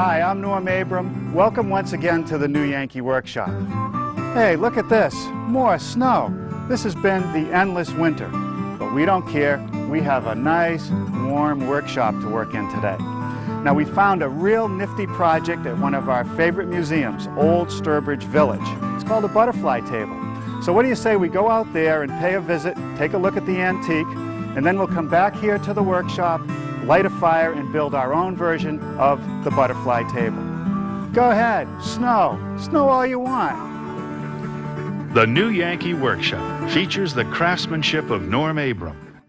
Hi, I'm Norm Abram. Welcome once again to the new Yankee workshop. Hey, look at this. More snow. This has been the endless winter, but we don't care. We have a nice, warm workshop to work in today. Now, we found a real nifty project at one of our favorite museums, Old Sturbridge Village. It's called a butterfly table. So what do you say we go out there and pay a visit, take a look at the antique, and then we'll come back here to the workshop, light a fire, and build our own version of the butterfly table. Go ahead, snow all you want. The new Yankee workshop features the craftsmanship of Norm Abram.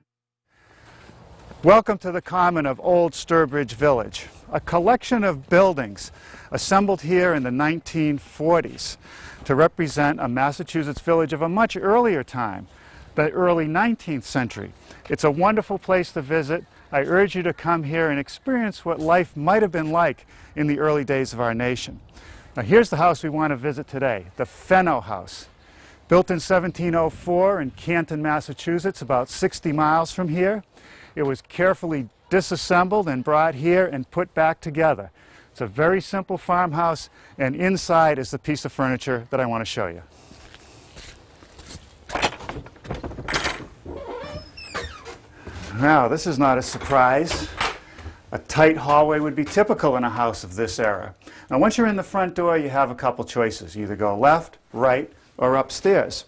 Welcome to the common of Old Sturbridge Village, a collection of buildings assembled here in the 1940s to represent a Massachusetts village of a much earlier time, the early 19th century. It's a wonderful place to visit. I urge you to come here and experience what life might have been like in the early days of our nation. Now here's the house we want to visit today, the Fenno House. Built in 1704 in Canton, Massachusetts, about 60 miles from here. It was carefully disassembled and brought here and put back together. It's a very simple farmhouse, and inside is the piece of furniture that I want to show you. Now, this is not a surprise. A tight hallway would be typical in a house of this era. Now, once you're in the front door, you have a couple choices. You either go left, right, or upstairs.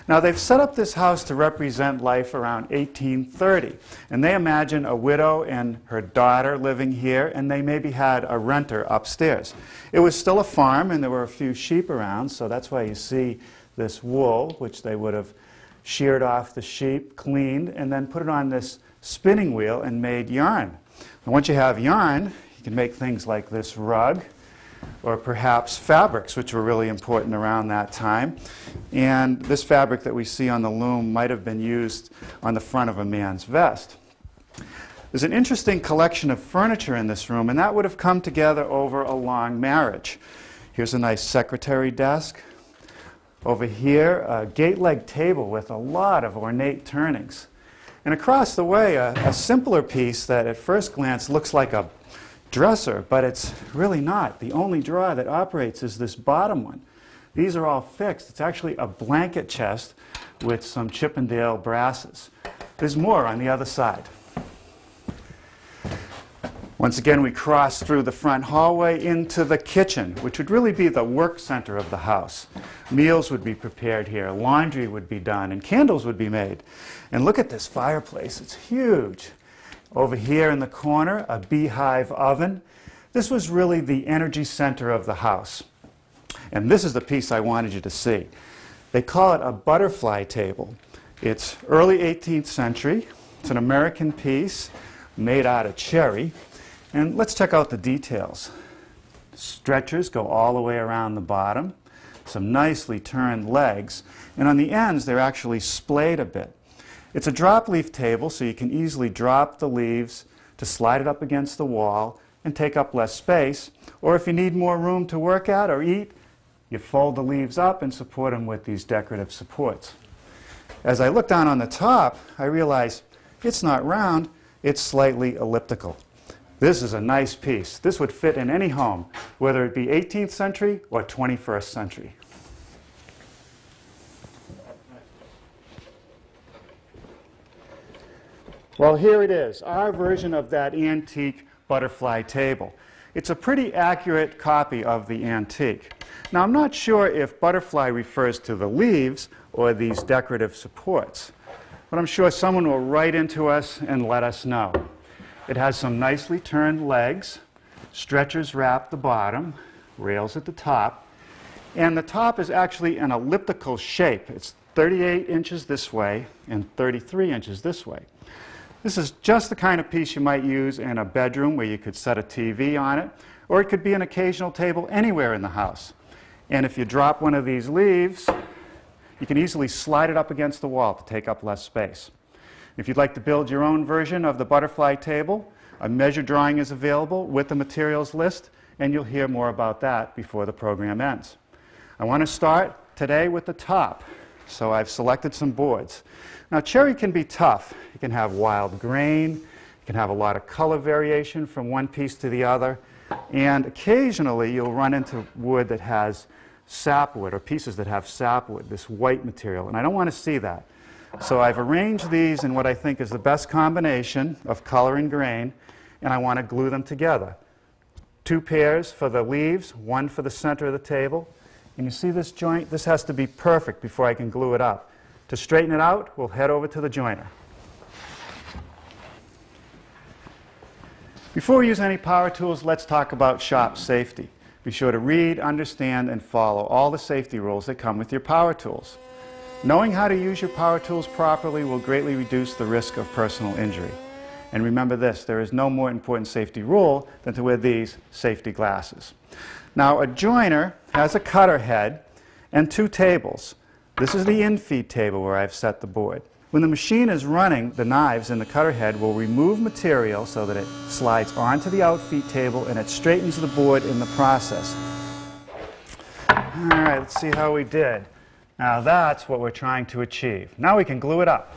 Now, they've set up this house to represent life around 1830, and they imagine a widow and her daughter living here, and they maybe had a renter upstairs. It was still a farm, and there were a few sheep around, so that's why you see this wool, which they would have sheared off the sheep, cleaned, and then put it on this spinning wheel and made yarn. And once you have yarn, you can make things like this rug, or perhaps fabrics, which were really important around that time. And this fabric that we see on the loom might have been used on the front of a man's vest. There's an interesting collection of furniture in this room, and that would have come together over a long marriage. Here's a nice secretary desk. Over here, a gate-leg table with a lot of ornate turnings. And across the way, a simpler piece that at first glance looks like a dresser, but it's really not. The only drawer that operates is this bottom one. These are all fixed. It's actually a blanket chest with some Chippendale brasses. There's more on the other side. Once again, we cross through the front hallway into the kitchen, which would really be the work center of the house. Meals would be prepared here, laundry would be done, and candles would be made. And look at this fireplace. It's huge. Over here in the corner, a beehive oven. This was really the energy center of the house. And this is the piece I wanted you to see. They call it a butterfly table. It's early 18th century. It's an American piece made out of cherry. And let's check out the details. Stretchers go all the way around the bottom. Some nicely turned legs. And on the ends, they're actually splayed a bit. It's a drop leaf table, so you can easily drop the leaves to slide it up against the wall and take up less space. Or if you need more room to work at or eat, you fold the leaves up and support them with these decorative supports. As I look down on the top, I realize it's not round, it's slightly elliptical. This is a nice piece. This would fit in any home, whether it be 18th century or 21st century. Well, here it is, our version of that antique butterfly table. It's a pretty accurate copy of the antique. Now, I'm not sure if butterfly refers to the leaves or these decorative supports, but I'm sure someone will write into us and let us know. It has some nicely turned legs, stretchers wrap the bottom, rails at the top, and the top is actually an elliptical shape. It's 38 inches this way and 33 inches this way. This is just the kind of piece you might use in a bedroom where you could set a TV on it, or it could be an occasional table anywhere in the house. And if you drop one of these leaves, you can easily slide it up against the wall to take up less space. If you'd like to build your own version of the butterfly table, a measure drawing is available with the materials list, and you'll hear more about that before the program ends. I want to start today with the top, so I've selected some boards. Now, cherry can be tough. It can have wild grain. It can have a lot of color variation from one piece to the other. And occasionally you'll run into wood that has sapwood, or pieces that have sapwood, this white material, and I don't want to see that. So I've arranged these in what I think is the best combination of color and grain, and I want to glue them together. 2 pairs for the leaves, 1 for the center of the table. And you see this joint? This has to be perfect before I can glue it up. To straighten it out, we'll head over to the joiner. Before we use any power tools, let's talk about shop safety. Be sure to read, understand, and follow all the safety rules that come with your power tools. Knowing how to use your power tools properly will greatly reduce the risk of personal injury. And remember this, there is no more important safety rule than to wear these safety glasses. Now, a joiner has a cutter head and 2 tables. This is the in-feed table where I've set the board. When the machine is running, the knives in the cutter head will remove material so that it slides onto the out-feed table and it straightens the board in the process. All right, let's see how we did. Now that's what we're trying to achieve. Now we can glue it up.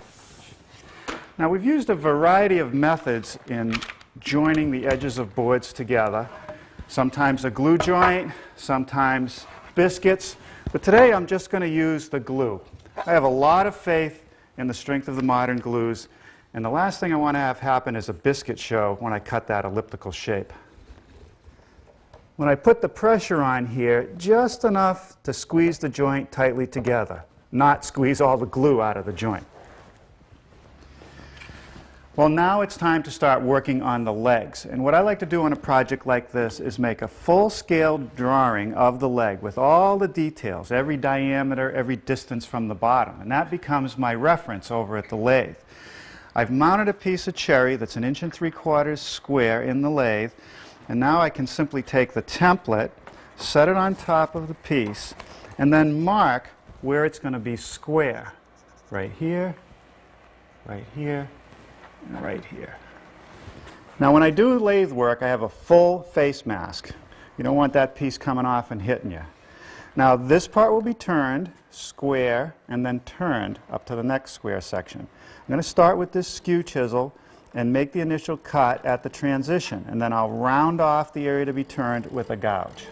Now we've used a variety of methods in joining the edges of boards together. Sometimes a glue joint, sometimes biscuits, but today I'm just going to use the glue. I have a lot of faith in the strength of the modern glues, and the last thing I want to have happen is a biscuit show when I cut that elliptical shape. When I put the pressure on here, just enough to squeeze the joint tightly together, not squeeze all the glue out of the joint. Well, now it's time to start working on the legs. And what I like to do on a project like this is make a full-scale drawing of the leg with all the details, every diameter, every distance from the bottom. And that becomes my reference over at the lathe. I've mounted a piece of cherry that's 1 3/4 inches square in the lathe. And now I can simply take the template, set it on top of the piece, and then mark where it's going to be square. Right here, right here, and right here. Now when I do lathe work, I have a full face mask. You don't want that piece coming off and hitting you. Now this part will be turned square and then turned up to the next square section. I'm going to start with this skew chisel and make the initial cut at the transition, and then I'll round off the area to be turned with a gouge.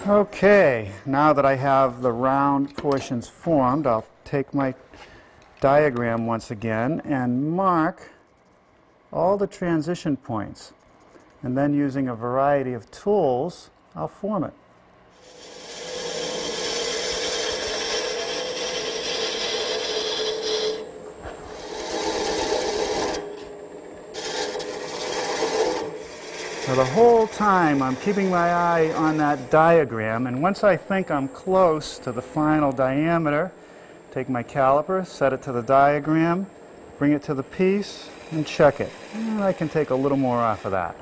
Okay, now that I have the round portions formed, I'll take my diagram once again and mark all the transition points. And then using a variety of tools, I'll form it. Now the whole time I'm keeping my eye on that diagram, and once I think I'm close to the final diameter, take my caliper, set it to the diagram, bring it to the piece, and check it. And I can take a little more off of that.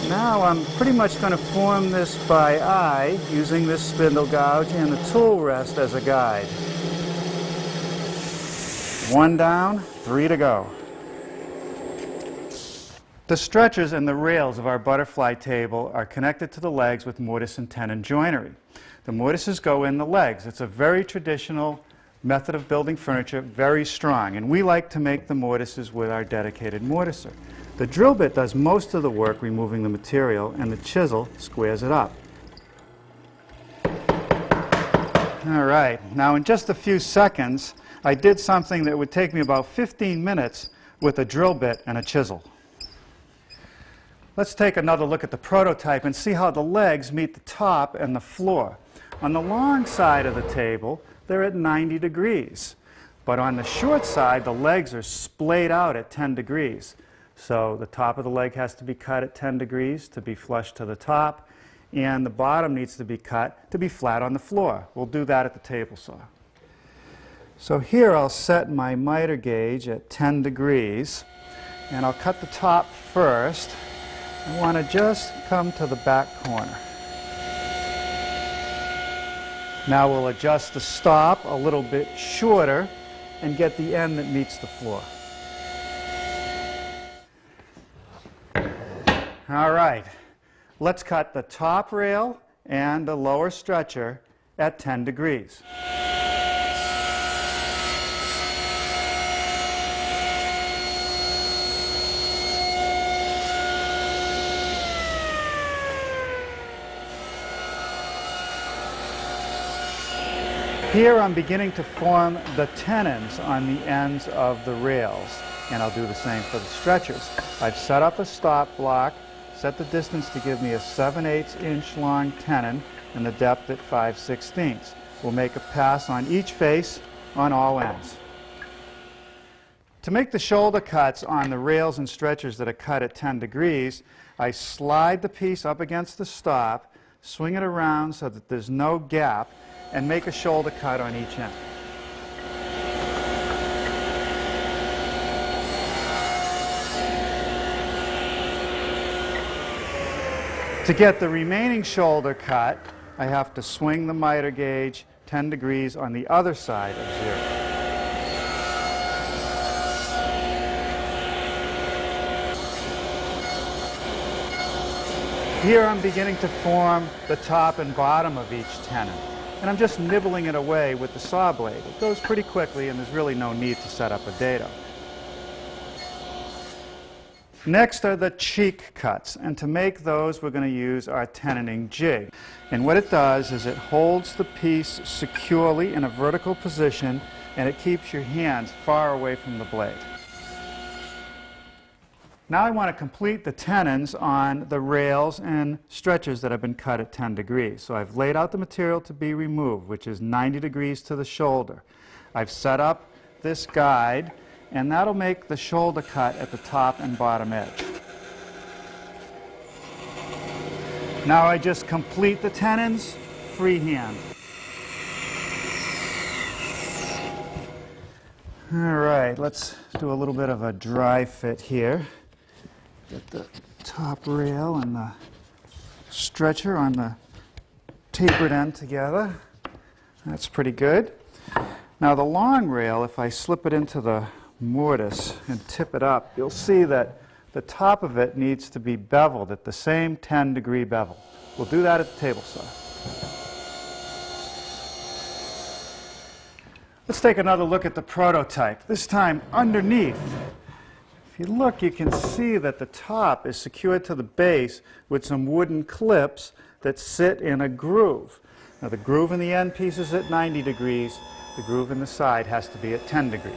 Now I'm pretty much going to form this by eye using this spindle gouge and the tool rest as a guide. 1 down, 3 to go. The stretchers and the rails of our butterfly table are connected to the legs with mortise and tenon joinery. The mortises go in the legs. It's a very traditional method of building furniture, very strong, and we like to make the mortises with our dedicated mortiser. The drill bit does most of the work removing the material, and the chisel squares it up. All right, now in just a few seconds, I did something that would take me about 15 minutes with a drill bit and a chisel. Let's take another look at the prototype and see how the legs meet the top and the floor. On the long side of the table, they're at 90 degrees. But on the short side, the legs are splayed out at 10 degrees. So the top of the leg has to be cut at 10 degrees to be flush to the top, and the bottom needs to be cut to be flat on the floor. We'll do that at the table saw. So here I'll set my miter gauge at 10 degrees, and I'll cut the top first. I want to just come to the back corner. Now we'll adjust the stop a little bit shorter and get the end that meets the floor. All right, let's cut the top rail and the lower stretcher at 10 degrees. Here I'm beginning to form the tenons on the ends of the rails, and I'll do the same for the stretchers. I've set up a stop block, set the distance to give me a 7/8 inch long tenon and the depth at 5/16. We'll make a pass on each face on all ends. To make the shoulder cuts on the rails and stretchers that are cut at 10 degrees, I slide the piece up against the stop, swing it around so that there's no gap, and make a shoulder cut on each end. To get the remaining shoulder cut, I have to swing the miter gauge 10 degrees on the other side of 0. Here I'm beginning to form the top and bottom of each tenon, and I'm just nibbling it away with the saw blade. It goes pretty quickly and there's really no need to set up a dado. Next are the cheek cuts, and to make those we're going to use our tenoning jig. And what it does is it holds the piece securely in a vertical position and it keeps your hands far away from the blade. Now I want to complete the tenons on the rails and stretchers that have been cut at 10 degrees. So I've laid out the material to be removed, which is 90 degrees to the shoulder. I've set up this guide, and that'll make the shoulder cut at the top and bottom edge. Now I just complete the tenons freehand. All right, let's do a little bit of a dry fit here. Get the top rail and the stretcher on the tapered end together. That's pretty good. Now the long rail, if I slip it into the mortise and tip it up, you'll see that the top of it needs to be beveled at the same 10-degree bevel. We'll do that at the table saw. Let's take another look at the prototype, this time underneath. If you look, you can see that the top is secured to the base with some wooden clips that sit in a groove. Now the groove in the end piece is at 90 degrees, the groove in the side has to be at 10 degrees.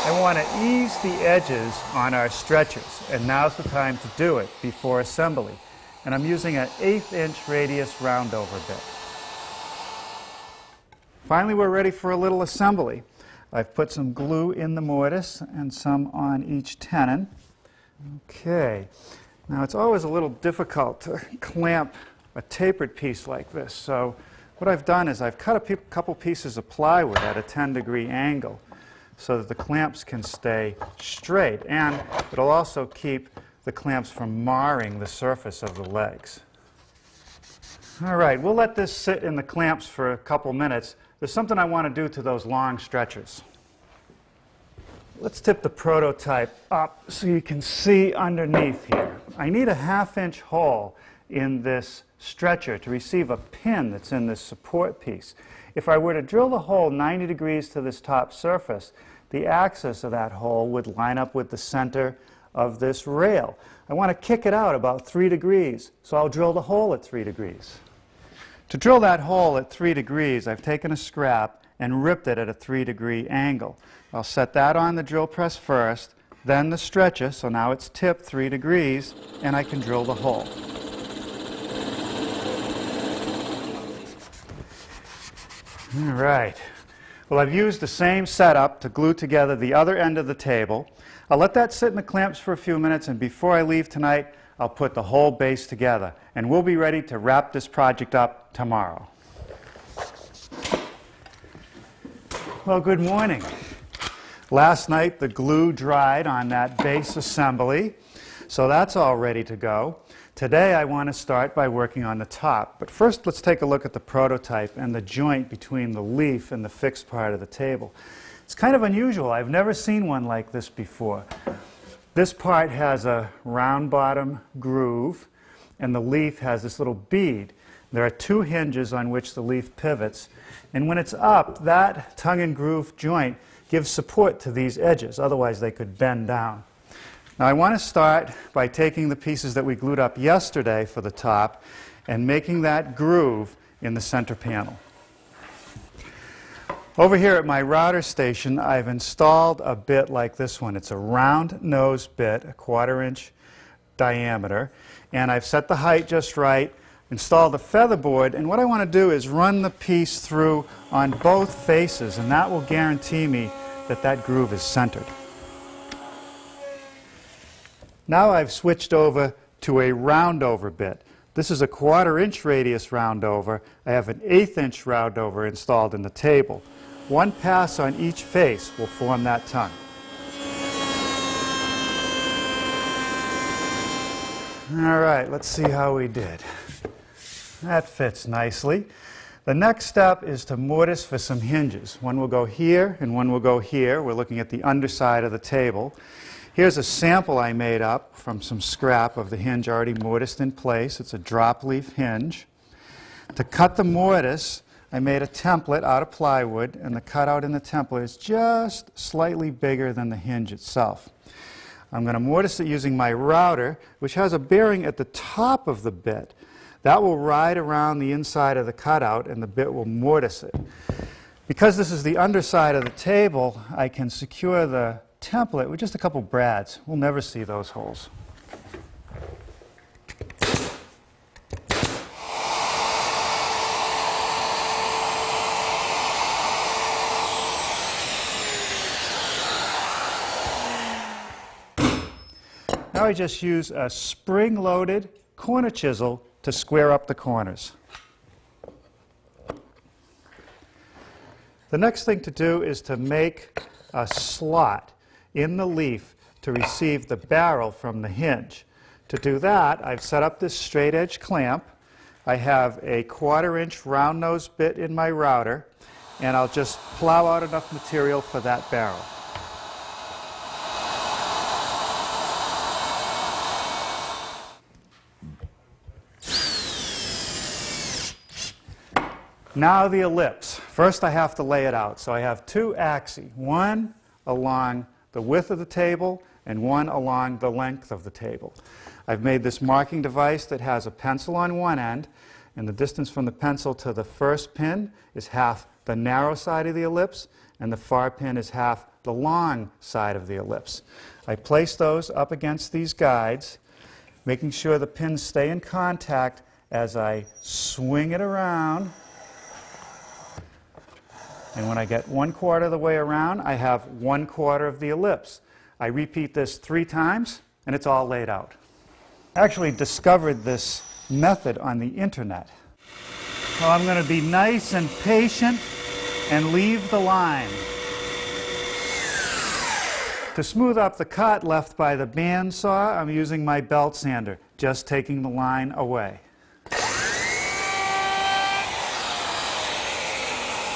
I want to ease the edges on our stretchers, and now's the time to do it before assembly. And I'm using an 1/8 inch radius roundover bit. Finally, we're ready for a little assembly. I've put some glue in the mortise and some on each tenon. Okay, now it's always a little difficult to clamp a tapered piece like this, so what I've done is I've cut a couple pieces of plywood at a 10-degree angle so that the clamps can stay straight, and it'll also keep the clamps from marring the surface of the legs. All right, we'll let this sit in the clamps for a couple minutes. There's something I want to do to those long stretchers. Let's tip the prototype up so you can see underneath here. I need a 1/2 inch hole in this stretcher to receive a pin that's in this support piece. If I were to drill the hole 90 degrees to this top surface, the axis of that hole would line up with the center of this rail. I want to kick it out about 3 degrees, so I'll drill the hole at 3 degrees. To drill that hole at 3 degrees, I've taken a scrap and ripped it at a 3-degree angle. I'll set that on the drill press first, then the stretcher, so now it's tipped 3 degrees, and I can drill the hole. All right. Well, I've used the same setup to glue together the other end of the table. I'll let that sit in the clamps for a few minutes, and before I leave tonight, I'll put the whole base together, and we'll be ready to wrap this project up tomorrow. Well, good morning. Last night the glue dried on that base assembly, so that's all ready to go. Today I want to start by working on the top, but first let's take a look at the prototype and the joint between the leaf and the fixed part of the table. It's kind of unusual. I've never seen one like this before. This part has a round bottom groove, and the leaf has this little bead. There are 2 hinges on which the leaf pivots, and when it's up, that tongue and groove joint gives support to these edges, otherwise they could bend down. Now I want to start by taking the pieces that we glued up yesterday for the top and making that groove in the center panel. Over here at my router station, I've installed a bit like this one. It's a round nose bit, a 1/4 inch diameter, and I've set the height just right, installed the featherboard, and what I want to do is run the piece through on both faces, and that will guarantee me that that groove is centered. Now I've switched over to a roundover bit. This is a 1/4 inch radius roundover. I have an 1/8 inch roundover installed in the table. One pass on each face will form that tongue. All right, let's see how we did. That fits nicely. The next step is to mortise for some hinges. One will go here and one will go here. We're looking at the underside of the table. Here's a sample I made up from some scrap of the hinge already mortised in place. It's a drop leaf hinge. To cut the mortise, I made a template out of plywood, and the cutout in the template is just slightly bigger than the hinge itself. I'm going to mortise it using my router, which has a bearing at the top of the bit. That will ride around the inside of the cutout, and the bit will mortise it. Because this is the underside of the table, I can secure the template with just a couple brads. We'll never see those holes. Now I just use a spring-loaded corner chisel to square up the corners. The next thing to do is to make a slot in the leaf to receive the barrel from the hinge. To do that, I've set up this straight edge clamp. I have a 1/4 inch round nose bit in my router, and I'll just plow out enough material for that barrel. Now the ellipse. First I have to lay it out. So I have two axes, one along the width of the table and one along the length of the table. I've made this marking device that has a pencil on one end, and the distance from the pencil to the first pin is half the narrow side of the ellipse, and the far pin is half the long side of the ellipse. I place those up against these guides, making sure the pins stay in contact as I swing it around. And when I get 1/4 of the way around, I have 1/4 of the ellipse. I repeat this 3 times, and it's all laid out. I actually discovered this method on the internet. So I'm going to be nice and patient and leave the line. To smooth up the cut left by the bandsaw, I'm using my belt sander, just taking the line away.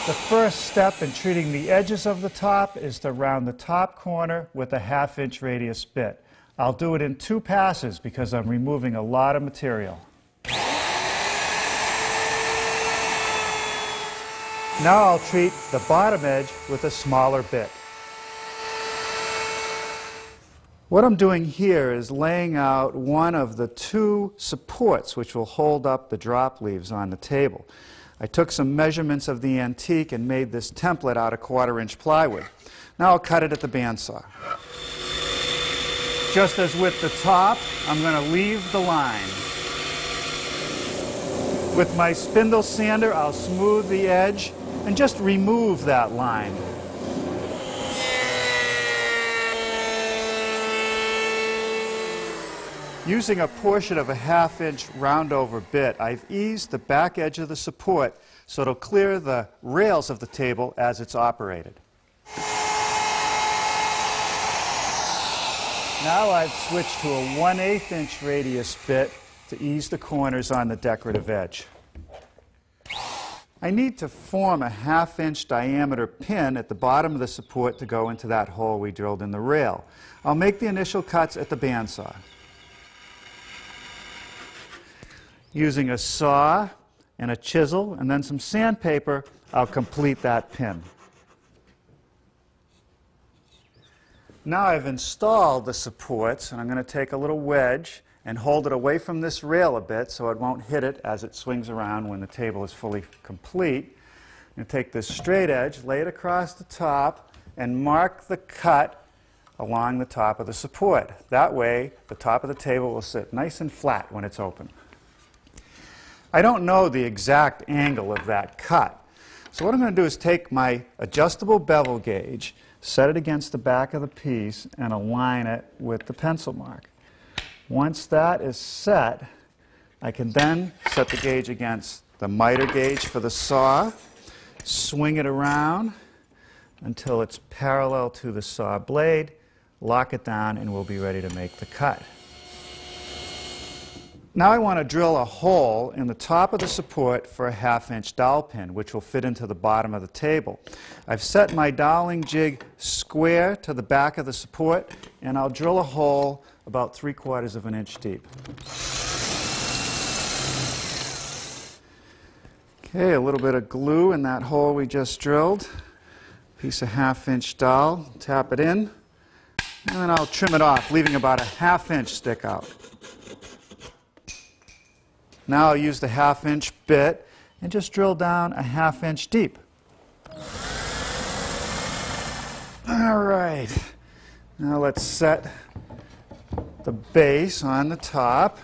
The first step in treating the edges of the top is to round the top corner with a 1/2 inch radius bit. I'll do it in 2 passes because I'm removing a lot of material. Now I'll treat the bottom edge with a smaller bit. What I'm doing here is laying out one of the 2 supports which will hold up the drop leaves on the table. I took some measurements of the antique and made this template out of 1/4 inch plywood. Now I'll cut it at the bandsaw. Just as with the top, I'm going to leave the line. With my spindle sander, I'll smooth the edge and just remove that line. Using a portion of a 1/2 inch roundover bit, I've eased the back edge of the support so it'll clear the rails of the table as it's operated. Now I've switched to a 1/8 inch radius bit to ease the corners on the decorative edge. I need to form a 1/2 inch diameter pin at the bottom of the support to go into that hole we drilled in the rail. I'll make the initial cuts at the bandsaw. Using a saw and a chisel and then some sandpaper, I'll complete that pin. Now I've installed the supports, and I'm going to take a little wedge and hold it away from this rail a bit so it won't hit it as it swings around when the table is fully complete. And take this straight edge, lay it across the top, and mark the cut along the top of the support. That way, the top of the table will sit nice and flat when it's open. I don't know the exact angle of that cut. So what I'm going to do is take my adjustable bevel gauge, set it against the back of the piece, and align it with the pencil mark. Once that is set, I can then set the gauge against the miter gauge for the saw, swing it around until it's parallel to the saw blade, lock it down, and we'll be ready to make the cut. Now I want to drill a hole in the top of the support for a 1/2-inch dowel pin, which will fit into the bottom of the table. I've set my doweling jig square to the back of the support, and I'll drill a hole about 3/4 of an inch deep. Okay, a little bit of glue in that hole we just drilled. Piece of 1/2-inch dowel, tap it in, and then I'll trim it off, leaving about a 1/2 inch stick out. Now I'll use the 1/2-inch bit and just drill down a 1/2 inch deep. All right, now let's set the base on the top.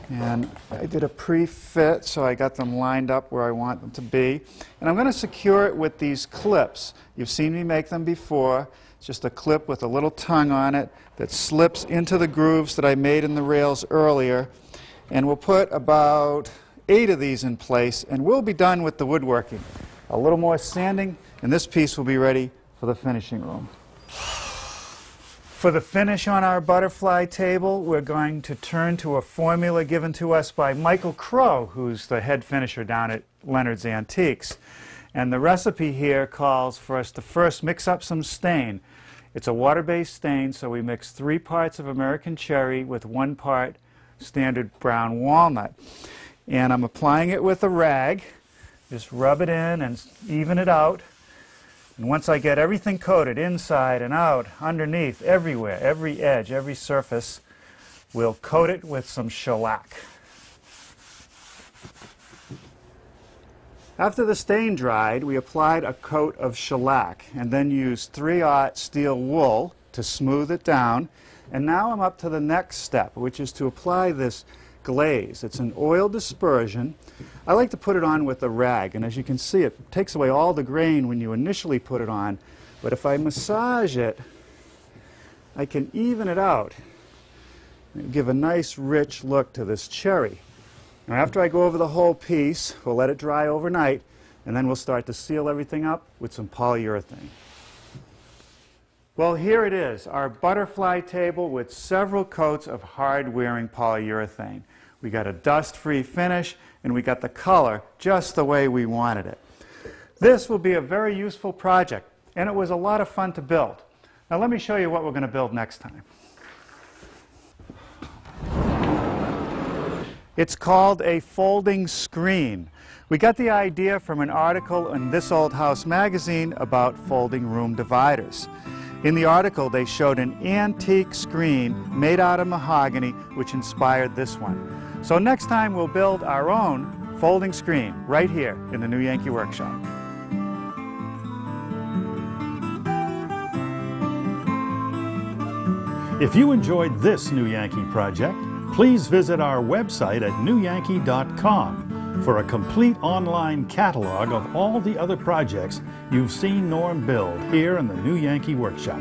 And I did a pre-fit, so I got them lined up where I want them to be. And I'm going to secure it with these clips. You've seen me make them before. It's just a clip with a little tongue on it that slips into the grooves that I made in the rails earlier. And we'll put about 8 of these in place, and we'll be done with the woodworking. A little more sanding, and this piece will be ready for the finishing room. For the finish on our butterfly table, we're going to turn to a formula given to us by Michael Crow, who's the head finisher down at Leonard's Antiques. And the recipe here calls for us to first mix up some stain. It's a water-based stain, so we mix 3 parts of American cherry with 1 part standard brown walnut. And I'm applying it with a rag. Just rub it in and even it out. And once I get everything coated, inside and out, underneath, everywhere, every edge, every surface, we'll coat it with some shellac. After the stain dried, we applied a coat of shellac and then used 3/0 steel wool to smooth it down. And now I'm up to the next step, which is to apply this glaze. It's an oil dispersion. I like to put it on with a rag, and as you can see, it takes away all the grain when you initially put it on. But if I massage it, I can even it out and give a nice rich look to this cherry. Now after I go over the whole piece, we'll let it dry overnight, and then we'll start to seal everything up with some polyurethane. Well, here it is, our butterfly table with several coats of hard-wearing polyurethane. We got a dust-free finish, and we got the color just the way we wanted it. This will be a very useful project, and it was a lot of fun to build. Now let me show you what we're going to build next time. It's called a folding screen. We got the idea from an article in This Old House magazine about folding room dividers. In the article, they showed an antique screen made out of mahogany, which inspired this one. So next time, we'll build our own folding screen right here in the New Yankee Workshop. If you enjoyed this New Yankee project, please visit our website at newyankee.com for a complete online catalog of all the other projects you've seen Norm build here in the New Yankee Workshop.